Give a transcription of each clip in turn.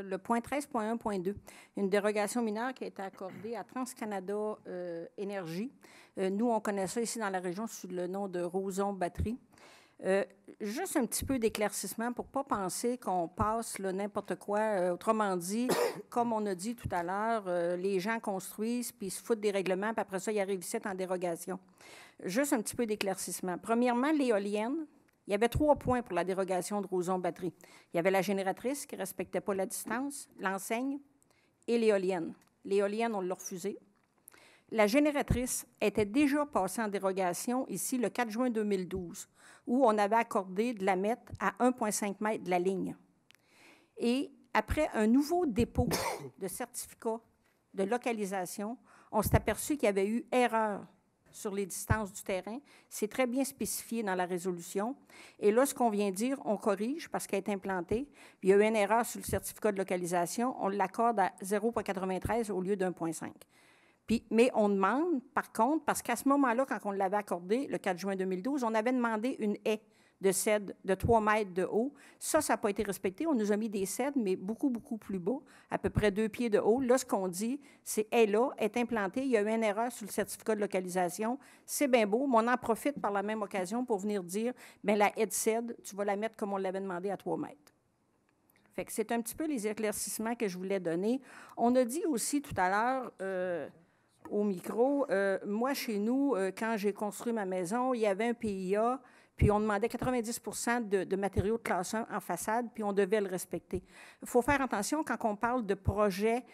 le point 13.1.2, une dérogation mineure qui a été accordée à TransCanada Énergie. Nous, on connaît ça ici dans la région sous le nom de Roson Batterie. Juste un petit peu d'éclaircissement pour ne pas penser qu'on passe n'importe quoi. Autrement dit, comme on a dit tout à l'heure, les gens construisent, puis ils se foutent des règlements, puis après ça, ils arrivent ici en dérogation. Juste un petit peu d'éclaircissement. Premièrement, l'éolienne. Il y avait 3 points pour la dérogation de Roson Batterie. Il y avait la génératrice qui ne respectait pas la distance, l'enseigne et l'éolienne. L'éolienne, on l'a refusée. La génératrice était déjà passée en dérogation ici le 4 juin 2012, où on avait accordé de la mettre à 1,5 mètre de la ligne. Et après un nouveau dépôt de certificat de localisation, on s'est aperçu qu'il y avait eu erreur sur les distances du terrain. C'est très bien spécifié dans la résolution. Et là, ce qu'on vient dire, on corrige parce qu'elle est implantée. Il y a eu une erreur sur le certificat de localisation. On l'accorde à 0,93 au lieu d'1,5. Mais on demande, par contre, parce qu'à ce moment-là, quand on l'avait accordé, le 4 juin 2012, on avait demandé une haie de cèdre de 3 mètres de haut. Ça n'a pas été respecté. On nous a mis des cèdres, mais beaucoup, beaucoup plus bas, à peu près 2 pieds de haut. Là, ce qu'on dit, c'est « elle là, est implantée. Il y a eu une erreur sur le certificat de localisation. C'est bien beau, mais on en profite par la même occasion pour venir dire « bien, la haie de cèdre, tu vas la mettre comme on l'avait demandé à 3 mètres. » Fait que c'est un petit peu les éclaircissements que je voulais donner. On a dit aussi tout à l'heure au micro, moi, chez nous, quand j'ai construit ma maison, il y avait un PIA, puis on demandait 90 de matériaux de classe 1 en façade, puis on devait le respecter. Il faut faire attention quand on parle de projet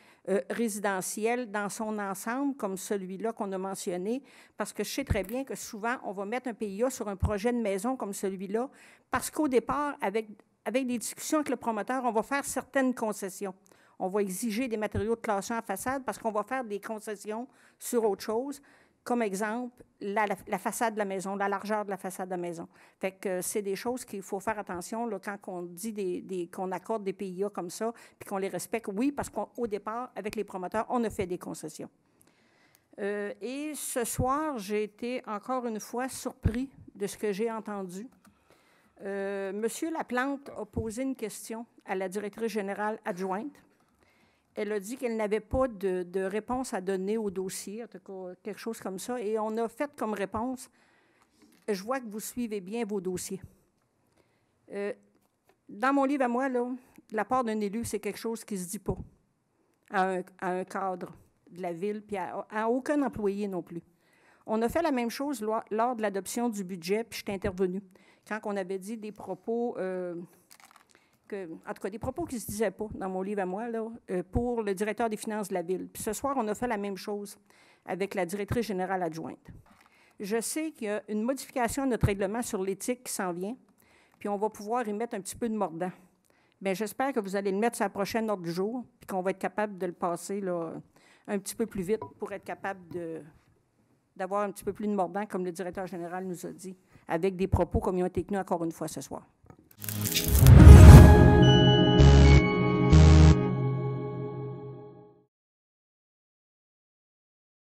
résidentiel dans son ensemble, comme celui-là qu'on a mentionné, parce que je sais très bien que souvent, on va mettre un PIA sur un projet de maison comme celui-là, parce qu'au départ, avec des discussions avec le promoteur, on va faire certaines concessions. On va exiger des matériaux de classe 1 en façade parce qu'on va faire des concessions sur autre chose. Comme exemple, la façade de la maison, la largeur de la façade de la maison. Fait que c'est des choses qu'il faut faire attention là, quand on dit qu'on accorde des PIA comme ça, puis qu'on les respecte. Oui, parce qu'au départ, avec les promoteurs, on a fait des concessions. Et ce soir, j'ai été encore une fois surpris de ce que j'ai entendu. Monsieur Laplante a posé une question à la directrice générale adjointe. Elle a dit qu'elle n'avait pas de réponse à donner au dossier, en tout cas, quelque chose comme ça. Et on a fait comme réponse, je vois que vous suivez bien vos dossiers. Dans mon livre à moi, là, de la part d'un élu, c'est quelque chose qui ne se dit pas à un cadre de la ville, puis à aucun employé non plus. On a fait la même chose lors de l'adoption du budget, puis je suis intervenue, quand on avait dit des propos... en tout cas, des propos qui ne se disaient pas dans mon livre à moi, là, pour le directeur des finances de la Ville. Puis ce soir, on a fait la même chose avec la directrice générale adjointe. Je sais qu'il y a une modification de notre règlement sur l'éthique qui s'en vient, puis on va pouvoir y mettre un petit peu de mordant. Bien, j'espère que vous allez le mettre sur la prochaine ordre du jour, puis qu'on va être capable de le passer là, un petit peu plus vite pour être capable d'avoir un petit peu plus de mordant, comme le directeur général nous a dit, avec des propos comme ils ont été tenus encore une fois ce soir.